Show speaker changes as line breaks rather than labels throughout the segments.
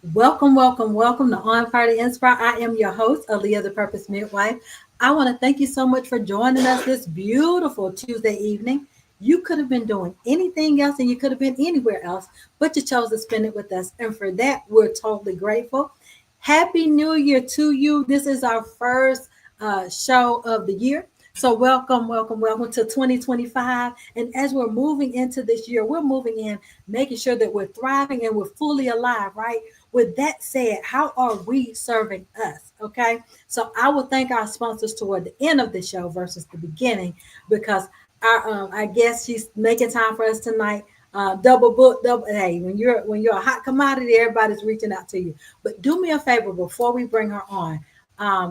Welcome, welcome, welcome to On Fire to Inspire. I am your host, Aaliyah, the Purpose Midwife. I want to thank you so much for joining us this beautiful Tuesday evening. You could have been doing anything else and you could have been anywhere else, but you chose to spend it with us. And for that, we're totally grateful. Happy New Year to you. This is our first show of the year. So, welcome, welcome, welcome to 2025. And as we're moving into this year, we're moving in making sure that we're thriving and we're fully alive, right? With that said, how are we serving us? Okay. So I will thank our sponsors toward the end of the show versus the beginning because I guess she's making time for us tonight. Double book, double. Hey, when you're a hot commodity, everybody's reaching out to you. But do me a favor before we bring her on.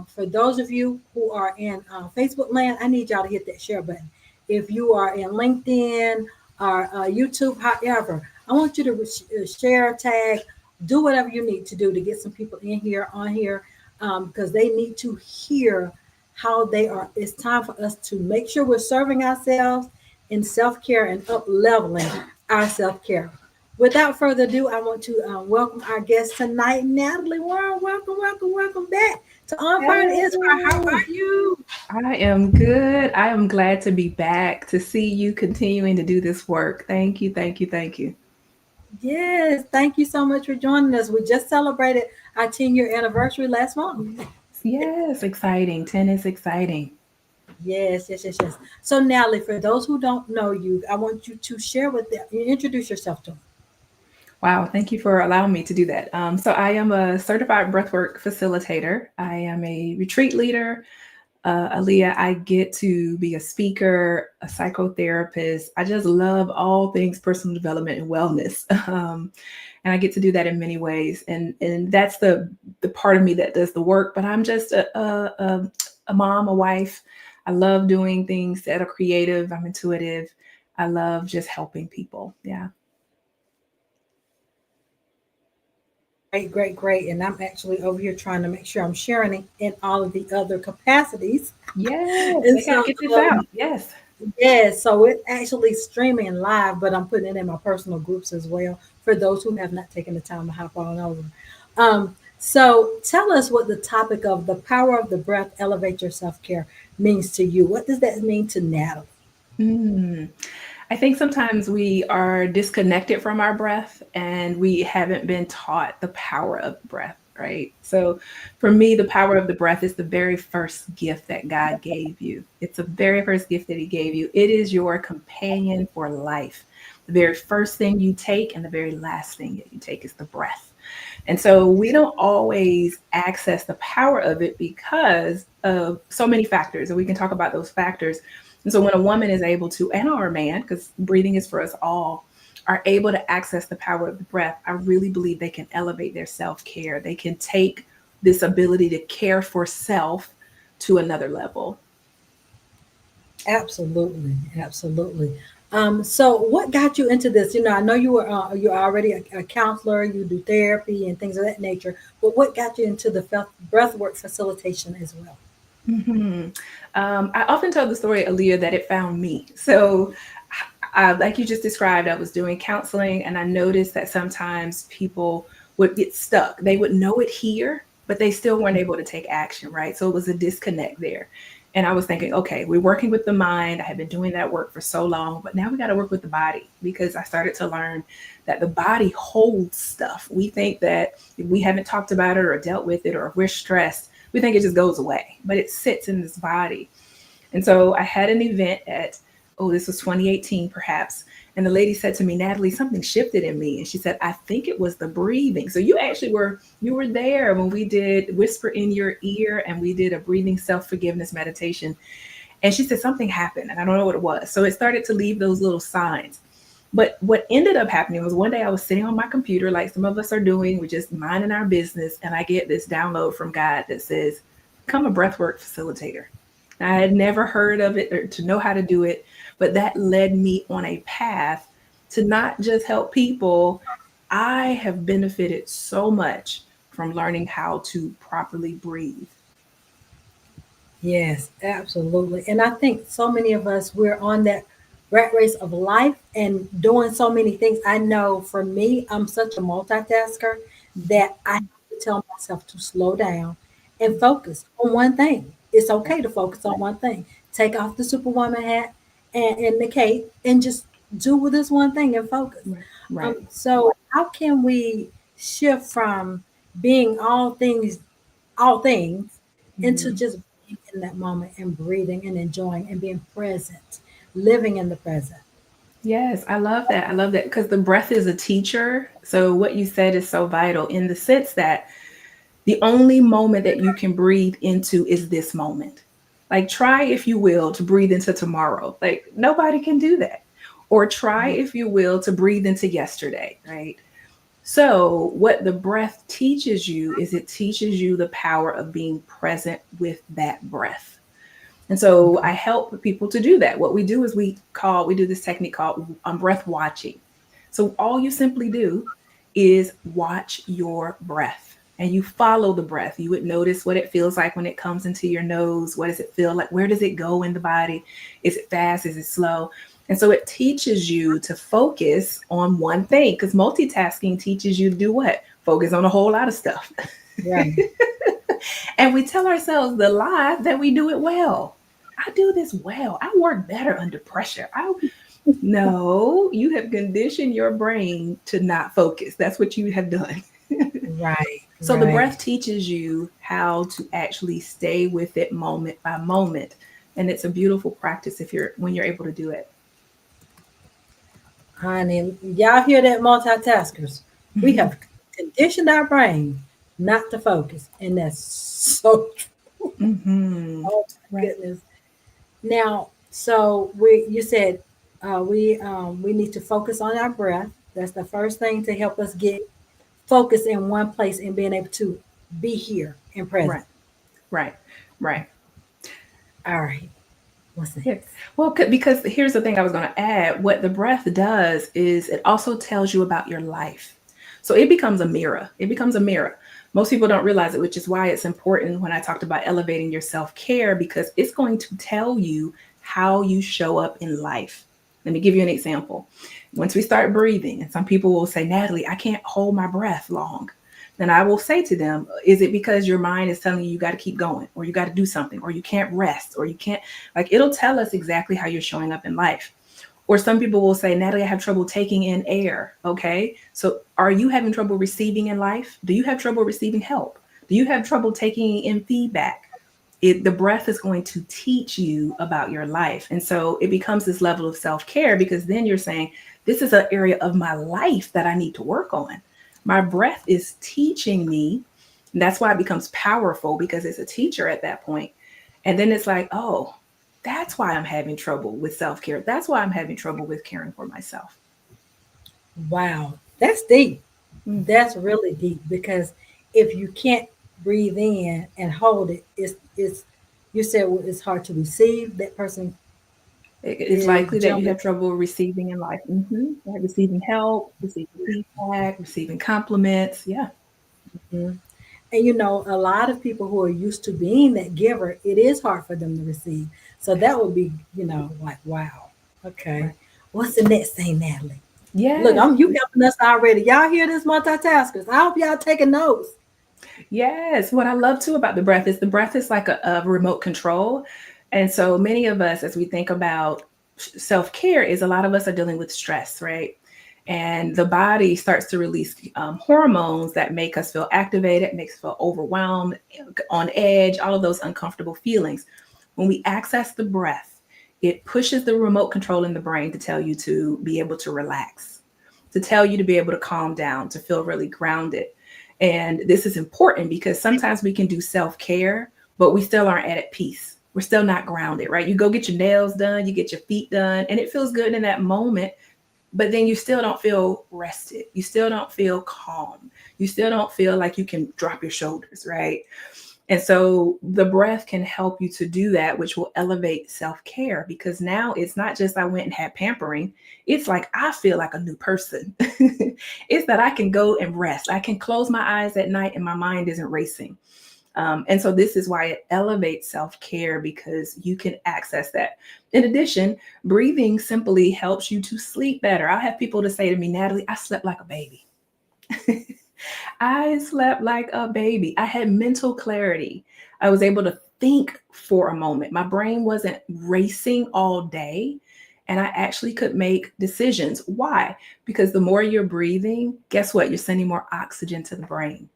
For those of you who are in Facebook land, I need y'all to hit that share button. If you are in LinkedIn or YouTube, however, I want you to share, tag, do whatever you need to do to get some people in here on here because they need to hear how they are. It's time for us to make sure we're serving ourselves in self-care and up leveling our self-care. Without further ado, I want to welcome our guest tonight, Natalie Warren. Welcome, welcome, welcome back to On Fire to Inspire. How
Hey,
are you?
I am good. I am glad to be back to see you continuing to do this work. Thank you, thank you, thank you.
Yes, thank you so much for joining us. We just celebrated our 10-year anniversary last month.
Yes, exciting. 10 is exciting.
Yes, yes, yes, yes. So, Natalie, for those who don't know you, I want you to share with them, introduce yourself to them.
Wow, thank you for allowing me to do that. So, I am a certified breathwork facilitator. I am a retreat leader. Aaliyah, I get to be a speaker, a psychotherapist. I just love all things personal development and wellness. And I get to do that in many ways. And that's the part of me that does the work. But I'm just a mom, a wife. I love doing things that are creative. I'm intuitive. I love just helping people. Yeah.
Great, great, great. And I'm actually over here trying to make sure I'm sharing it in all of the other capacities.
Yes,
And
I gotta
so,
get this out. Yes.
yeah, so it's actually streaming live, but I'm putting it in my personal groups as well for those who have not taken the time to hop on over. So tell us what the topic of the power of the breath, elevate your self care means to you. What does that mean to Natalie?
Mm. I think sometimes we are disconnected from our breath and we haven't been taught the power of breath, right? So for me, the power of the breath is the very first gift that God gave you. It's the very first gift that He gave you. It is your companion for life. The very first thing you take and the very last thing that you take is the breath. And so we don't always access the power of it because of so many factors. And we can talk about those factors. And so when a woman is able to, and or a man, because breathing is for us all, are able to access the power of the breath, I really believe they can elevate their self care. They can take this ability to care for self to another level.
Absolutely, absolutely. So what got you into this? You know, I know you're already a counselor, you do therapy and things of that nature, but what got you into the breathwork facilitation as well?
hmm I often tell the story, Aaliyah, that it found me. So, like you just described, I was doing counseling and I noticed that sometimes people would get stuck. They would know it here, but they still weren't able to take action, right? So it was a disconnect there. And I was thinking, okay, we're working with the mind. I had been doing that work for so long, but now we got to work with the body because I started to learn that the body holds stuff. We think that if we haven't talked about it or dealt with it or if we're stressed, we think it just goes away, but it sits in this body. And so I had an event at, oh, this was 2018 perhaps. And the lady said to me, Natalie, something shifted in me. And she said, I think it was the breathing. So you were there when we did Whisper in Your Ear and we did a breathing self-forgiveness meditation. And she said something happened and I don't know what it was. So it started to leave those little signs. But what ended up happening was one day I was sitting on my computer, like some of us are doing, we're just minding our business. And I get this download from God that says, become a breathwork facilitator. I had never heard of it or to know how to do it, but that led me on a path to not just help people. I have benefited so much from learning how to properly breathe.
Yes, absolutely. And I think so many of us, we're on that rat race of life and doing so many things. I know for me, I'm such a multitasker that I have to tell myself to slow down and focus on one thing. It's
Right.
okay to focus on one thing. Take off the superwoman hat and the cape and just do with this one thing and focus.
Right. Right.
So how can we shift from being all things, into
Mhm.
just being in that moment and breathing and enjoying and being present, living in the present?
Yes, I love that. I love that because the breath is a teacher. So what you said is so vital in the sense that the only moment that you can breathe into is this moment. Like, try, if you will, to breathe into tomorrow. Like, nobody can do that. Or try, if you will, to breathe into yesterday, right? So, what the breath teaches you is it teaches you the power of being present with that breath. And so I help people to do that. What we do is we do this technique called breath watching. So all you simply do is watch your breath and you follow the breath. You would notice what it feels like when it comes into your nose. What does it feel like? Where does it go in the body? Is it fast? Is it slow? And so it teaches you to focus on one thing because multitasking teaches you to do what? Focus on a whole lot of stuff.
Right.
And we tell ourselves the lie that we do it well. I do this well. I work better under pressure. I No, you have conditioned your brain to not focus. That's what you have done.
Right.
So the
Right.
breath teaches you how to actually stay with it moment by moment. And it's a beautiful practice if you're when you're able to do it.
Honey, y'all hear that, multitaskers? We have conditioned our brain not to focus, and that's so true.
Mm-hmm.
Oh my
Right.
goodness. Now, so you said we need to focus on our breath. That's the first thing to help us get focused in one place and being able to be here and present.
Right. Right. Right.
All right. What's
Yeah.
next?
Well, because here's the thing I was going to add. What the breath does is it also tells you about your life. So it becomes a mirror. It becomes a mirror. Most people don't realize it, which is why it's important when I talked about elevating your self care, because it's going to tell you how you show up in life. Let me give you an example. Once we start breathing, and some people will say, Natalie, I can't hold my breath long. Then I will say to them, is it because your mind is telling you you got to keep going, or you got to do something, or you can't rest, or you can't? Like, it'll tell us exactly how you're showing up in life. Or some people will say, Natalie, I have trouble taking in air. Okay. So are you having trouble receiving in life? Do you have trouble receiving help? Do you have trouble taking in feedback? The breath is going to teach you about your life. And so it becomes this level of self care because then you're saying, this is an area of my life that I need to work on. My breath is teaching me. And that's why it becomes powerful because it's a teacher at that point. And then it's like, oh, that's why I'm having trouble with self care. That's why I'm having trouble with caring for myself.
Wow, that's deep.
Mm.
That's really deep because if you can't breathe in and hold it, it's you said well, it's hard to receive. That person
It's
is
likely that you
jumping.
have trouble receiving in life. Like receiving help, receiving feedback, receiving compliments. Yeah.
Mhm. And a lot of people who are used to being that giver, it is hard for them to receive. So
Yes.
that would be, like, wow. Okay.
Right.
What's the next thing, Natalie? Look,
Yes.
I'm you helping us already. Y'all hear this, multitaskers? I hope y'all taking notes.
Yes. What I love too about the breath is like a remote control. And so many of us, as we think about self care, is a lot of us are dealing with stress, right? And the body starts to release hormones that make us feel activated, makes us feel overwhelmed, on edge, all of those uncomfortable feelings. When we access the breath, it pushes the remote control in the brain to tell you to be able to relax, to tell you to be able to calm down, to feel really grounded. And this is important because sometimes we can do self care, but we still aren't at peace. We're still not grounded, right? You go get your nails done, you get your feet done, and it feels good in that moment, but then you still don't feel rested. You still don't feel calm. You still don't feel like you can drop your shoulders, right? And so the breath can help you to do that, which will elevate self care because now it's not just I went and had pampering. It's like I feel like a new person. It's that I can go and rest. I can close my eyes at night and my mind isn't racing. And so this is why it elevates self care because you can access that. In addition, breathing simply helps you to sleep better. I'll have people to say to me, Natalie, I slept like a baby. I slept like a baby. I had mental clarity. I was able to think for a moment. My brain wasn't racing all day, and I actually could make decisions. Why? Because the more you're breathing, guess what? You're sending more oxygen to the brain.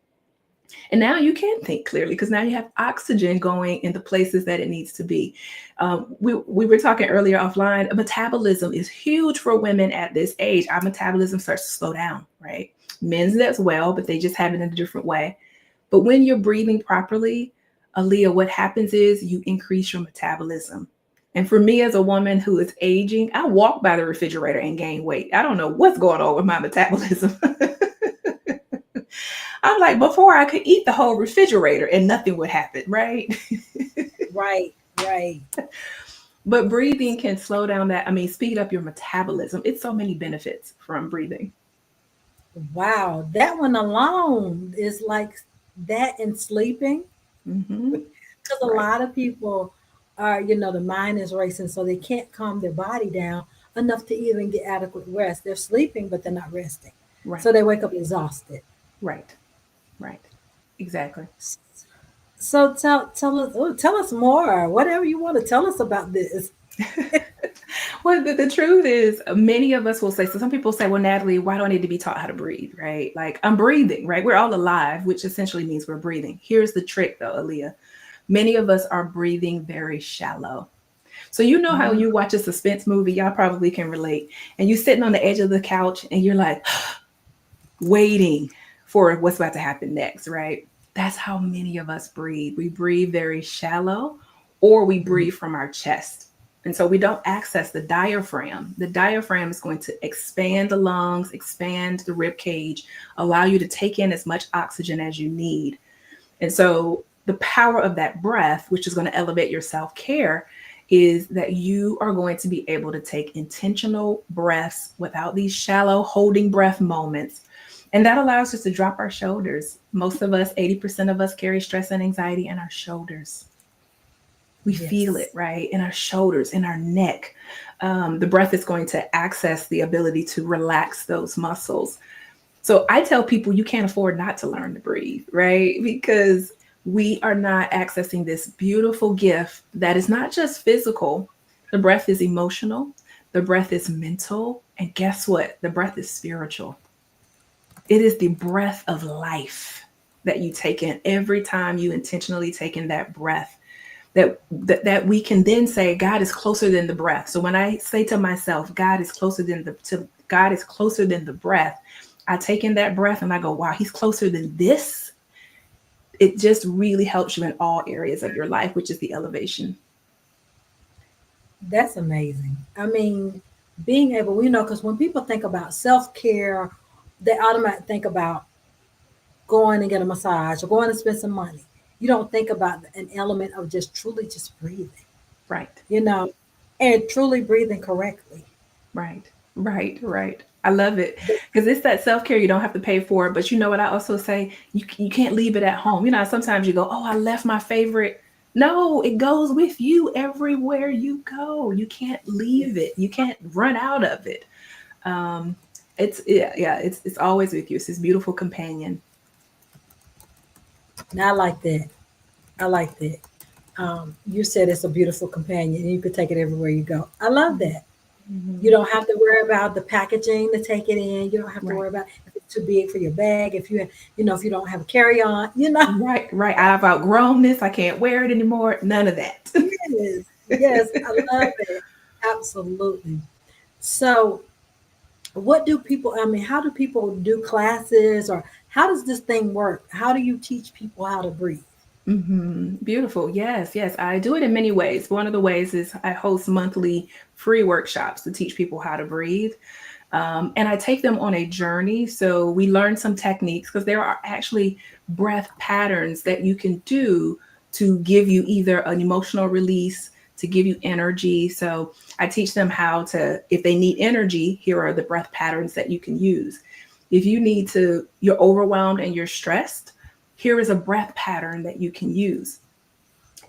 And now you can think clearly because now you have oxygen going in the places that it needs to be. We were talking earlier offline, metabolism is huge for women at this age. Our metabolism starts to slow down, right? Men's as well, but they just have it in a different way. But when you're breathing properly, Aaliyah, what happens is you increase your metabolism. And for me as a woman who is aging, I walk by the refrigerator and gain weight. I don't know what's going on with my metabolism. I'm like, before I could eat the whole refrigerator and nothing would happen, right?
Right, right.
But breathing can slow down that, I mean, speed up your metabolism. It's so many benefits from breathing.
Wow, that one alone is like that and sleeping.
Hmm.
Because a
Right,
lot of people are, the mind is racing, so they can't calm their body down enough to even get adequate rest. They're sleeping, but they're not resting.
right,
So they wake up exhausted.
right, right. Exactly.
So tell us more. Whatever you want to tell us about this.
Well, the truth is, many of us will say, so some people say, well, Natalie, why do I need to be taught how to breathe, right? Like, I'm breathing, right? We're all alive, which essentially means we're breathing. Here's the trick, though, Aaliyah. Many of us are breathing very shallow. So, you know how
Mhm.
you watch a suspense movie, y'all probably can relate, and you're sitting on the edge of the couch and you're like, waiting for what's about to happen next, right? That's how many of us breathe. We breathe very shallow or we breathe from our chest. And so we don't access the diaphragm. The diaphragm is going to expand the lungs, expand the rib cage, allow you to take in as much oxygen as you need. And so the power of that breath, which is going to elevate your self care, is that you are going to be able to take intentional breaths without these shallow holding breath moments. And that allows us to drop our shoulders. Most of us, 80% of us, carry stress and anxiety in our shoulders. We feel it,
Yes.
right? In our shoulders, in our neck. The breath is going to access the ability to relax those muscles. So I tell people you can't afford not to learn to breathe, right? Because we are not accessing this beautiful gift that is not just physical. The breath is emotional, the breath is mental, and guess what? The breath is spiritual. It is the breath of life that you take in every time you intentionally take in that breath. That we can then say God is closer than the breath. So when I say to myself, God is closer than the breath, I take in that breath and I go, wow, he's closer than this. It just really helps you in all areas of your life, which is the elevation.
That's amazing. I mean, being able, because when people think about self care, they automatically think about going and get a massage or going and spend some money. You don't think about an element of just truly just breathing,
Right,
you know, and truly breathing correctly.
right, right. I love it because it's that self care. You don't have to pay for it. But you know what I also say? You can't leave it at home. You know, sometimes you go, oh, I left my favorite. No, it goes with you everywhere you go. You can't leave
Yes.
it. You can't run out of it. Um, it's always with you. It's this beautiful companion.
Now I like that. I like that. You said it's a beautiful companion and you could take it everywhere you go. I love
Mhm.
that. You
Mhm.
don't have to worry about the packaging to take it in. You don't have to
Right.
worry about if it's too big for your bag. If you don't have a carry on.
Right, right. I've outgrown this. I can't wear it anymore. None of that.
Yes, yes, I love it. Absolutely. So, how do people do classes or how does this thing work? How do you teach people how to breathe?
Beautiful. Yes, yes. I do it in many ways. One of the ways is I host monthly free workshops to teach people how to breathe. And I take them on a journey. So we learn some techniques because there are actually breath patterns that you can do to give you either an emotional release, to give you energy. So I teach them how to, if they need energy, here are the breath patterns that you can use. If you're overwhelmed and you're stressed, here is a breath pattern that you can use.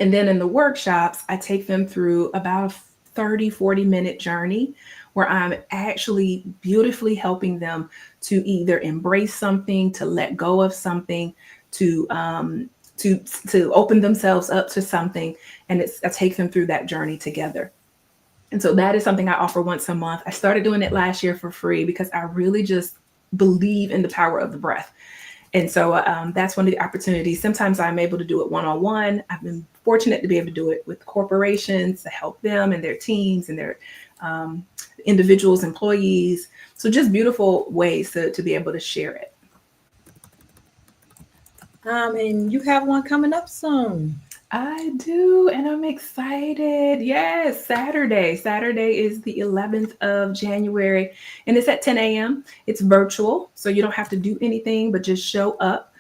And then in the workshops, I take them through about a 30, 40-minute journey where I'm actually beautifully helping them to either embrace something, to let go of something, to to open themselves up to something, and I take them through that journey together. And so that is something I offer once a month. I started doing it last year for free because I really just believe in the power of the breath. And so that's one of the opportunities. Sometimes I'm able to do it one on one. I've been fortunate to be able to do it with corporations to help them and their teams and their um, individuals, employees. So just beautiful ways to be able to share it.
And you have one coming up soon.
I do, and I'm excited. Yes, Saturday. Saturday is the 11th of January, and it's at 10 a.m. It's virtual, so you don't have to do anything but just show up.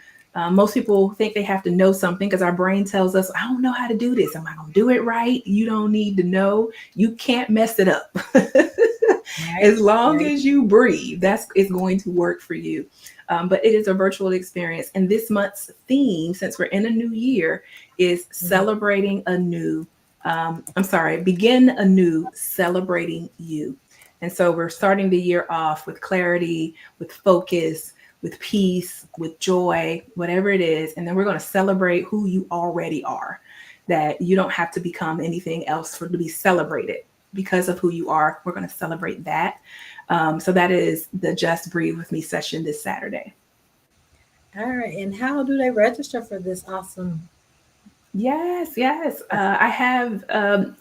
Most people think they have to know something because our brain tells us, I don't know how to do this. Am I going to do it right? You don't need to know. You can't mess it up.
Right,
As long
right.
as you breathe, that's it's going to work for you. But it is a virtual experience. And this month's theme, since we're in a new year, is celebrating a new, begin anew, celebrating you. And so we're starting the year off with clarity, with focus, with peace, with joy, whatever it is. And then we're going to celebrate who you already are, that you don't have to become anything else for to be celebrated because of who you are. We're going to celebrate that. So that is the Just Breathe with Me session this Saturday.
All right. And how do they register for this awesome?
Yes, yes. I have,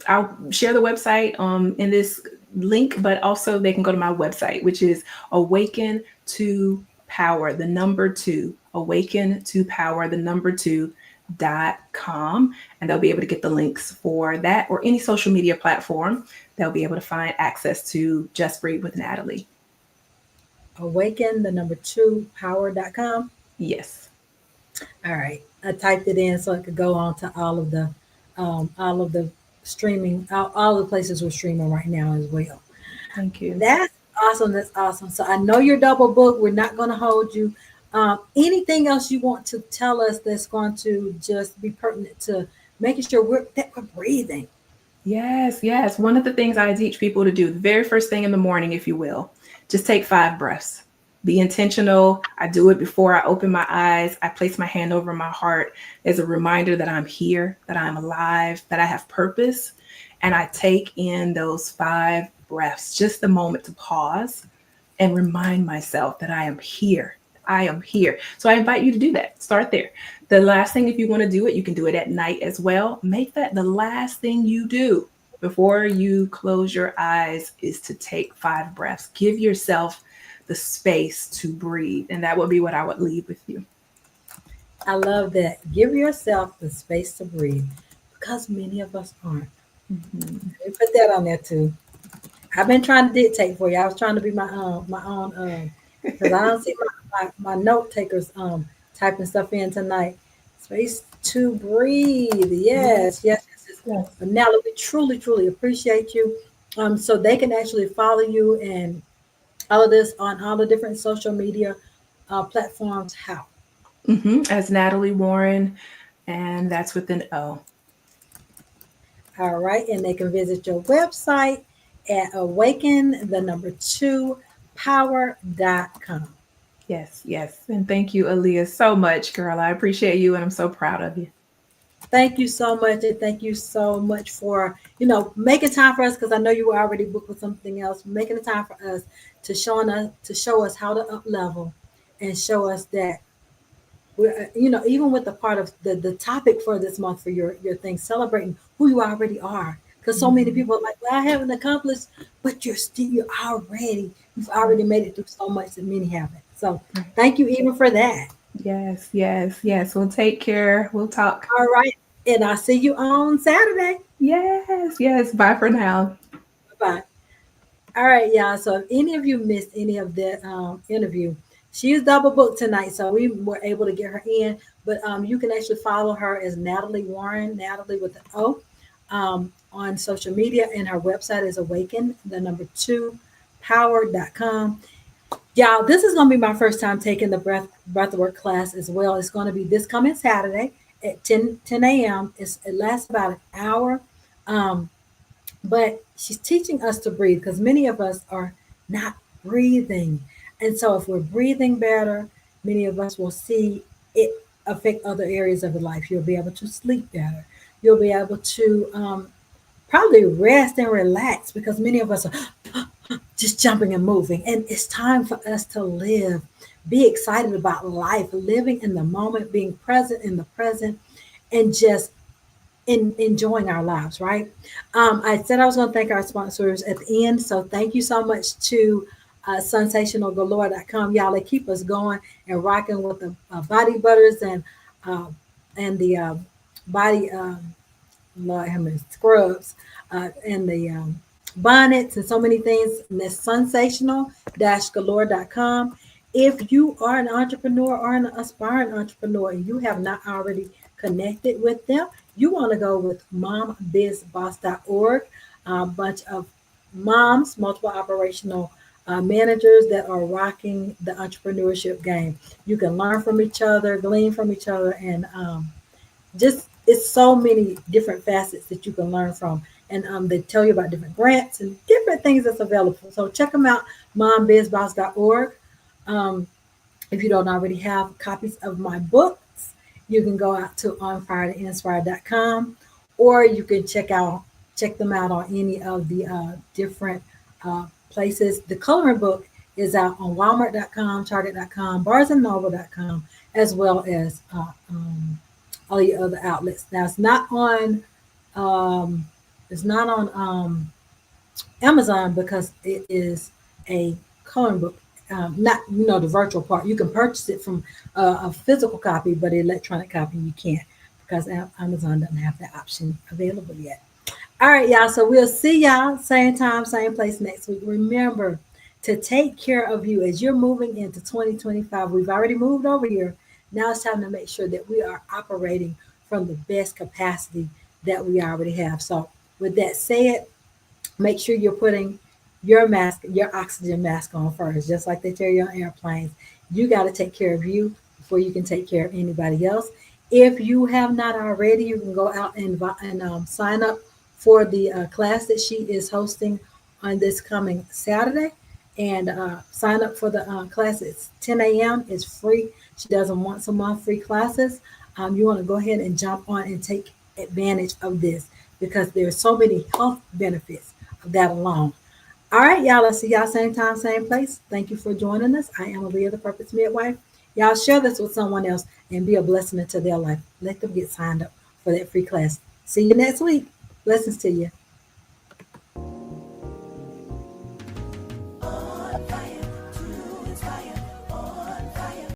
I'll share the website in this link, but also they can go to my website, which is Awaken to Power, the number two, Awaken to Power, the number two.com. And they'll be able to get the links for that or any social media platform. They'll be able to find access to Just Breathe with Natalie.
Awaken, the number two, power.com.
Yes.
All right. I typed it in so it could go on to all of the streaming, all the places we're streaming right now as well.
Thank you.
That's awesome. That's awesome. So I know you're double booked. We're not going to hold you. Anything else you want to tell us that's going to just be pertinent to making sure we're breathing?
Yes, yes. One of the things I teach people to do, the very first thing in the morning, if you will, just take 5 breaths. Be intentional. I do it before I open my eyes. I place my hand over my heart as a reminder that I'm here, that I'm alive, that I have purpose. And I take in those 5 breaths, just a moment to pause and remind myself that I am here. I am here. So I invite you to do that. Start there. The last thing, if you want to do it, you can do it at night as well. Make that the last thing you do before you close your eyes is to take 5 breaths. Give yourself the space to breathe. And that would be what I would leave with you.
I love that. Give yourself the space to breathe because many of us aren't.
Mhm.
Let me put that on there too. I've been trying to dictate for you. I was trying to be my own because I don't see my note takers typing stuff in tonight. Space to breathe.
Yeah.
Yes, yes, yes, yes.
Yes.
But now we truly, truly appreciate you. So they can actually follow you and all of this on all the different social media platforms. How?
As Natalie Warren, and that's with an O.
All right, and they can visit your website at awaken the number two power.com.
Yes, yes. And thank you, Aaliyah, so much, girl. I appreciate you and I'm so proud of you.
Thank you so much, and thank you so much for making time for us because I know you were already booked with something else. Making the time for us to show us how to up level, and show us that we're even with the part of the topic for this month for your thing, celebrating who you already are. Because so many
Mhm.
people are like, well, I haven't accomplished, but you've
Yeah.
already made it through so much that many haven't. So thank you even for that.
Yes, yes, yes. Well, take care. We'll talk.
All right, and I'll see you on Saturday.
Yes, yes. Bye for now.
Bye. All right, y'all. So if any of you missed any of the interview, she is double booked tonight, so we were able to get her in. But you can actually follow her as Natalie Warren, Natalie with an O, on social media, and her website is awaken the number two power.com. Y'all, this is going to be my first time taking the breathwork class as well. It's going to be this coming Saturday at 10 a.m. It lasts about an hour. Um, but she's teaching us to breathe because many of us are not breathing. And so if we're breathing better, many of us will see it affect other areas of your life. You'll be able to sleep better. You'll be able to probably rest and relax because many of us are just jumping and moving. And it's time for us to live, be excited about life, living in the moment, being present in the present, and just enjoying our lives, right? I said I was going to thank our sponsors at the end. So thank you so much to sensationalgalore.com. Y'all, they keep us going and rocking with the body butters uh, and the body Lord have mercy, scrubs, and the bonnets and so many things. And that's sensational-galore.com. If you are an entrepreneur or an aspiring entrepreneur and you have not already connected with them, you want to go with mombizboss.org. A bunch of moms, multiple operational managers that are rocking the entrepreneurship game. You can learn from each other, glean from each other, and just it's so many different facets that you can learn from. And they tell you about different grants and different things that's available. So check them out, mombizboss.org. Um, if you don't already have copies of my books, you can go out to onfiretoinspire.com, or you can check them out on any of the different places. The coloring book is out on walmart.com, target.com, barsandnoble.com, as well as all the other outlets. Now um, it's not on Amazon because it is a coloring book. Not the virtual part. You can purchase it from a physical copy, but an electronic copy you can't because Amazon doesn't have that option available yet. All right, y'all. So we'll see y'all same time, same place next week. Remember to take care of you as you're moving into 2025. We've already moved over here. Now it's time to make sure that we are operating from the best capacity that we already have. So with that said, make sure you're putting your mask, your oxygen mask on first, just like they tell you on airplanes. You got to take care of you before you can take care of anybody else. If you have not already, you can go out and sign up for the class that she is hosting on this coming Saturday. And sign up for the class. It's 10 a.m. It's free. She does them once a month, free classes. You want to go ahead and jump on and take advantage of this because there's so many health benefits of that alone. All right, y'all. Let's see y'all same time, same place. Thank you for joining us. I am Aaliyah, the Purpose Midwife. Y'all share this with someone else and be a blessing into their life. Let them get signed up for that free class. See you next week. Blessings to you.